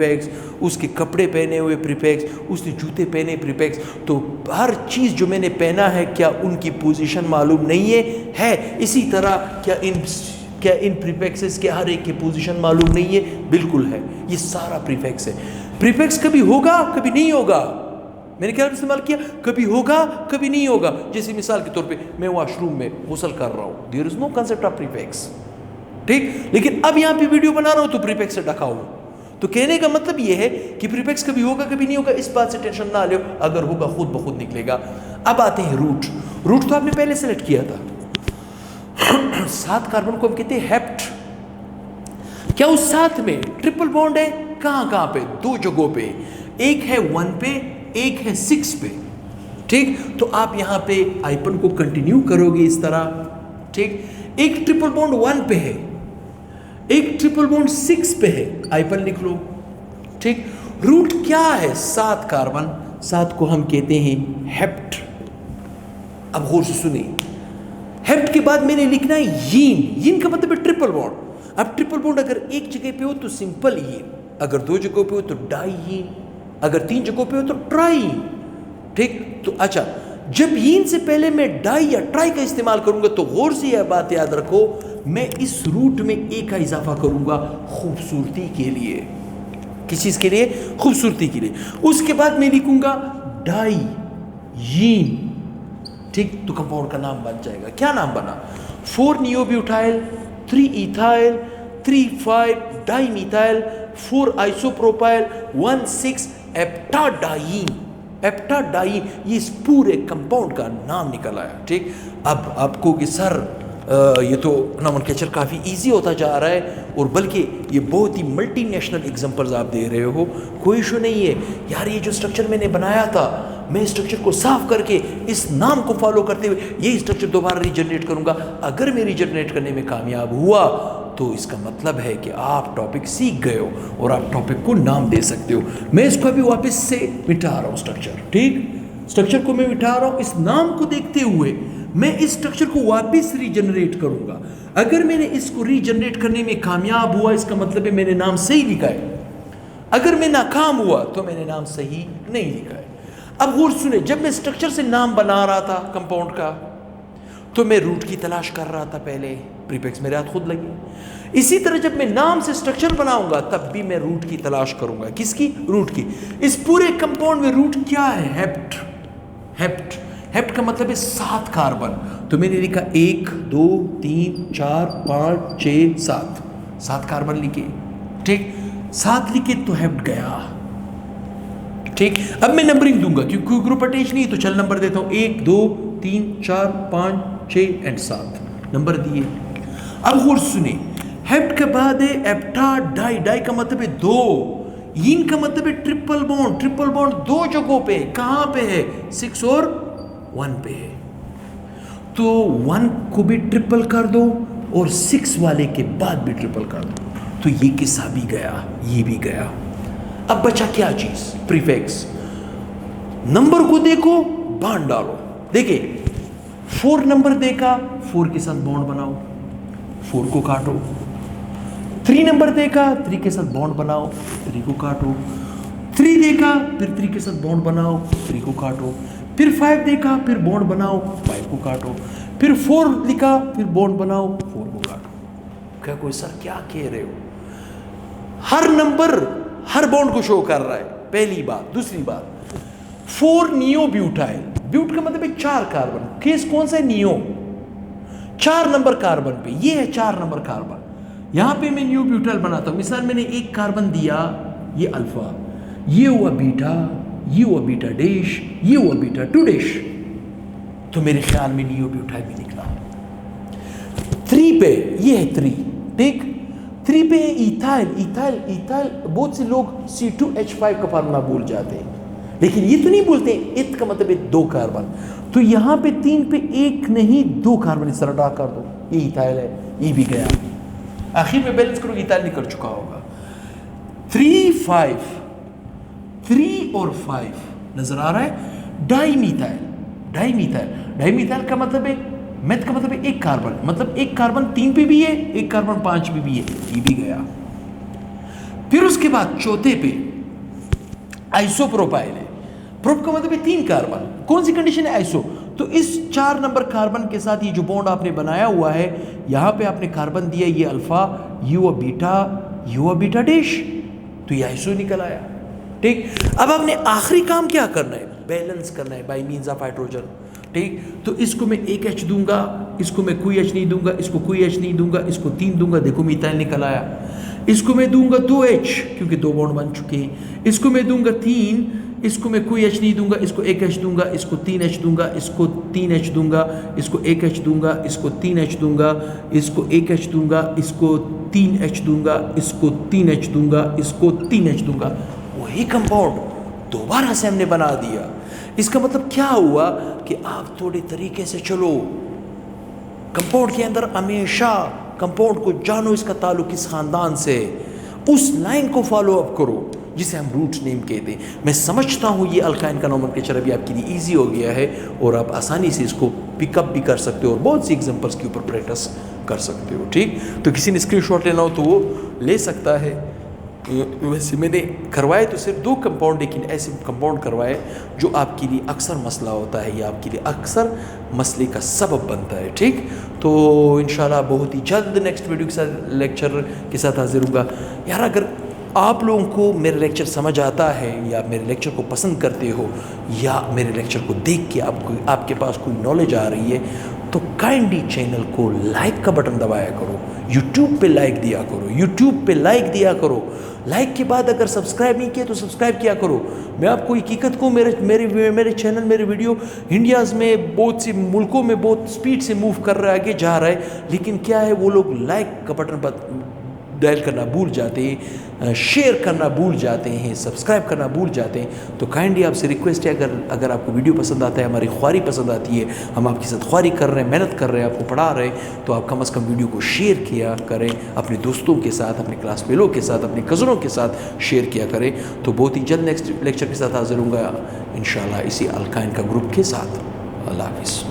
Prefix, उसके कपड़े पहने हुए प्रीफिक्स, उसने जूते पहने प्रीफिक्स। तो हर चीज़ जो मैंने पहना है क्या उनकी पोजीशन मालूम नहीं है? इसी तरह क्या इन प्रीफिक्सेस के हर एक की पोजीशन मालूम नहीं है? बिल्कुल है। ये सारा प्रीफिक्स है। प्रीफिक्स कभी होगा कभी नहीं होगा। मैंने क्या इस्तेमाल किया? कभी होगा कभी नहीं होगा। जैसे मिसाल के तौर पे मैं वॉशरूम में गुस्ल कर रहा हूँ, there is no concept of prefix, ठीक। लेकिन अब यहाँ पे वीडियो बना रहा हूँ तो प्रीफिक्स से ढका हूँ। तो कहने का मतलब ये है कि प्रीफिक्स कभी होगा कभी नहीं होगा, इस बात से टेंशन ना लो, अगर होगा खुद बखुद निकलेगा। अब आते हैं रूट। रूट तो आपने पहले सेलेक्ट किया था। 7 कार्बन को हम कहते हैं हेप्ट। क्या उस 7 में ट्रिपल बॉन्ड है? कहां पे? 2 जगहों पे। एक है 1 पे, एक है 6 पे, ठीक। तो आप यहां पे आइपन को कंटिन्यू करोगे इस तरह, ठीक। एक ट्रिपल बॉन्ड 1 पे है, एक ट्रिपल बॉन्ड 6 पे है, आइपन लिख लो, ठीक। रूट क्या है? 7 कार्बन, 7 को हम कहते हैं हेप्ट। अब गौर से सुनिए, हेप्ट के बाद मैंने लिखना है यीन। यीन का मतलब है ट्रिपल बॉन्ड। अब ट्रिपल बॉन्ड अगर एक जगह पे हो तो सिंपल यीन, अगर 2 जगहों पे हो तो डाई यीन, अगर 3 जगहों पे हो तो ट्राई यीन, ठीक। तो अच्छा, जब यीन से पहले मैं डाई या ट्राई का इस्तेमाल करूंगा तो गौर से यह बात याद रखो, मैं इस रूट में ए का इजाफा करूंगा खूबसूरती के लिए। किस चीज के लिए? खूबसूरती के लिए। उसके बाद मैं लिखूंगा डाई यीन, ठीक। तो कंपाउंड का नाम बन जाएगा। क्या नाम बना? 4 नियोब्यूटाइल, 3 इथाइल, 3 5 डाइमिथाइल, 4 आइसोप्रोपाइल, 1 6 एप्टाडाइन। एप्टाडाइन, ये इस पूरे कंपाउंड का नाम निकल आया, ठीक। अब आपको कि सर ये तो नोमेनक्लेचर काफ़ी इजी होता जा रहा है, और बल्कि ये बहुत ही मल्टी नेशनल एग्जाम्पल्स आप दे रहे हो, कोई इशू नहीं है यार। ये जो स्ट्रक्चर मैंने बनाया था, मैं स्ट्रक्चर को साफ करके इस नाम को फॉलो करते हुए यही स्ट्रक्चर दोबारा रीजनरेट करूंगा। अगर मैं रीजनरेट करने में कामयाब हुआ तो इसका मतलब है कि आप टॉपिक सीख गए हो और आप टॉपिक को नाम दे सकते हो। मैं इसको अभी वापस से मिटा रहा हूँ स्ट्रक्चर, ठीक। स्ट्रक्चर को मैं मिटा रहा हूँ, इस नाम को देखते हुए मैं इस स्ट्रक्चर को वापस रीजनरेट करूंगा। अगर मैंने इसको रीजनरेट करने में कामयाब हुआ, इसका मतलब है मैंने नाम सही लिखा है। अगर मैं नाकाम हुआ तो मैंने नाम सही नहीं लिखा है। अब गौर सुने, जब मैं स्ट्रक्चर से नाम बना रहा था कंपाउंड का, तो मैं रूट की तलाश कर रहा था पहले, प्रीफिक्स मेरे हाथ खुद लगे। इसी तरह जब मैं नाम से स्ट्रक्चर बनाऊंगा तब भी मैं रूट की तलाश करूंगा। किसकी? रूट की। इस पूरे कंपाउंड में रूट क्या है? हेप्ट। हेप्ट, हेप्ट का मतलब है 7 कार्बन। तो मैंने लिखा 1 2 3 4 5 6 7, 7 कार्बन लिखे, ठीक। 7 लिखे तो हेप्ट गया, ठीक। अब मैं नंबरिंग दूंगा क्योंकि ग्रुप अटैच नहीं, तो चल नंबर देता हूं 1 2 3 4 5 6 एंड 7 नंबर दिए। अब गौर सुने, हेप्ट के बाद है एप्टा डाई। डाई का मतलब है 2। यीन का मतलब है ट्रिपल बॉन्ड। ट्रिपल बॉन्ड 2 जगहों पे, कहां पे है? 6 और 1 पे है। तो 1 को भी ट्रिपल कर दो और 6 वाले के बाद भी ट्रिपल कर दो, तो ये किस्सा भी गया, ये भी गया। अब बचा क्या चीज? प्रीफिक्स। नंबर को देखो, बांध डालो। देखिए 4 नंबर देखा, 4 के साथ बॉन्ड बनाओ, 4 को काटो। 3 नंबर देखा, 3 के साथ बॉन्ड बनाओ, 3 को काटो। 3 देखा, फिर 3 के साथ बॉन्ड बनाओ, 3 को काटो। फिर 5 देखा, फिर बॉन्ड बनाओ, 5 को काटो। फिर 4 लिखा, फिर बॉन्ड बनाओ, 4 को काटो। क्या कोई सर क्या कह रहे हो? हर नंबर हर बॉन्ड को शो कर रहा है, पहली बात। दूसरी बात, 4 नियोब्यूटाइल। ब्यूट का मतलब है 4 कार्बन। केस कौन सा है? नियो। 4 नंबर कार्बन पे, ये है 4 नंबर कार्बन। यहां पे मैं नियोब्यूटाइल बनाता हूं। मिसाल मैंने 1 कार्बन दिया, ये अल्फा, ये हुआ बीटा, ये हुआ बीटा डैश, ये हुआ बीटा 2 डैश। तो मेरे ख्याल में नियोब्यूटाइल भी निकला। 3 पे ये है 3, ठीक। 3 पे इथाइल। इथाइल इथाइल बहुत से लोग C2H5 का फार्मूला भूल जाते हैं, लेकिन ये तो नहीं बोलते। इथ का मतलब है 2 कार्बन। तो यहां पे 3 पे 1 नहीं 2 कार्बन इस तरह ड्रा कर दो, ये इथाइल है, ये भी गया। आखिर में बैलेंस करोगे, इथाइल निकल चुका होगा। 3 5, 3 और 5 नजर आ रहा है। डाइमिथाइल। डाइमिथाइल, डाइमिथाइल का मतलब है, मेथ का मतलब है 1 कार्बन। मतलब 1 कार्बन 3 पे भी है, 1 कार्बन 5 पे भी है, ये भी गया। پھر اس کے بعد چوتھے پہ آئسو پروپائل ہے. پروپ کا مطلب ہے 3 کاربن. کون سی کنڈیشن ہے؟ آئسو. تو اس 4 نمبر کاربن کے ساتھ یہ جو بونڈ آپ نے بنایا ہوا ہے، یہاں پہ آپ نے کاربن دیا یہ الفا، یو بیٹا ڈیش، تو یہ آئسو نکل آیا. ٹھیک. اب آپ نے آخری کام کیا کرنا ہے؟ بیلنس کرنا ہے بائی مینز آف ہائیڈروجن. ٹھیک. تو اس کو میں 1 H دوں گا، اس کو میں کوئی H نہیں دوں گا، اس کو کوئی H نہیں دوں گا، اس کو 3 دوں گا. دیکھو میتھائل نکل آیا. اس کو میں دوں گا 2 H کیونکہ 2 بونڈ بن چکے ہیں. اس کو میں دوں گا 3، اس کو میں کوئی H نہیں دوں گا، اس کو 1 H دوں گا، اس کو 3 H دوں گا، اس کو 3 H دوں گا، اس کو 1 H دوں گا، اس کو 3 H دوں گا، اس کو 1 H دوں گا، اس کو 3 H دوں گا، اس کو 3 H دوں گا، اس کو 3 H دوں گا. وہی کمپاؤنڈ دوبارہ سے ہم نے بنا دیا. اس کا مطلب کیا ہوا کہ آپ تھوڑے طریقے سے چلو کمپاؤنڈ کے اندر. ہمیشہ کمپاؤنڈ کو جانو اس کا تعلق کس خاندان سے، اس لائن کو فالو اپ کرو جسے ہم روٹ نیم کہتے ہیں. میں سمجھتا ہوں یہ الکائن کا نومنکلیچر ابھی آپ کے لیے ایزی ہو گیا ہے اور آپ آسانی سے اس کو پک اپ بھی کر سکتے ہو اور بہت سی ایگزامپلس کے اوپر پریکٹس کر سکتے ہو. ٹھیک. تو کسی نے اسکرین شاٹ لینا ہو تو وہ لے سکتا ہے. ویسے میں نے کروائے تو صرف 2 کمپاؤنڈ، لیکن ایسے کمپاؤنڈ کروائے جو آپ کے لیے اکثر مسئلہ ہوتا ہے یا آپ کے لیے اکثر مسئلے کا سبب بنتا ہے. ٹھیک. تو انشاءاللہ بہت ہی جلد نیکسٹ ویڈیو کے ساتھ لیکچر کے ساتھ حاضر ہوں گا. یار اگر آپ لوگوں کو میرا لیکچر سمجھ آتا ہے یا میرے لیکچر کو پسند کرتے ہو یا میرے لیکچر کو دیکھ کے آپ کے پاس کوئی نالج آ رہی ہے تو کائنڈلی چینل کو لائک کا بٹن دبایا کرو. یوٹیوب پہ لائک دیا کرو. لائک کے بعد اگر سبسکرائب نہیں کیا تو سبسکرائب کیا کرو. میں آپ کو حقیقت کو میرے چینل میرے ویڈیو انڈیاز میں بہت سی ملکوں میں بہت سپیڈ سے موو کر رہا ہے، آگے جا رہا ہے، لیکن کیا ہے وہ لوگ لائک کا بٹن ڈائل کرنا بھول جاتے ہیں، شیئر کرنا بھول جاتے ہیں، سبسکرائب کرنا بھول جاتے ہیں. تو کائنڈلی آپ سے ریکویسٹ ہے اگر آپ کو ویڈیو پسند آتا ہے، ہماری خواری پسند آتی ہے، ہم آپ کے ساتھ خواری کر رہے ہیں، محنت کر رہے ہیں، آپ کو پڑھا رہے ہیں، تو آپ کم از کم ویڈیو کو شیئر کیا کریں اپنے دوستوں کے ساتھ، اپنے کلاس فیلو کے ساتھ، اپنے کزنوں کے ساتھ شیئر کیا کریں. تو بہت ہی جلد نیکسٹ لیکچر کے ساتھ حاضر ہوں گا انشاءاللہ اسی الکائن کا گروپ کے ساتھ. اللہ حافظ.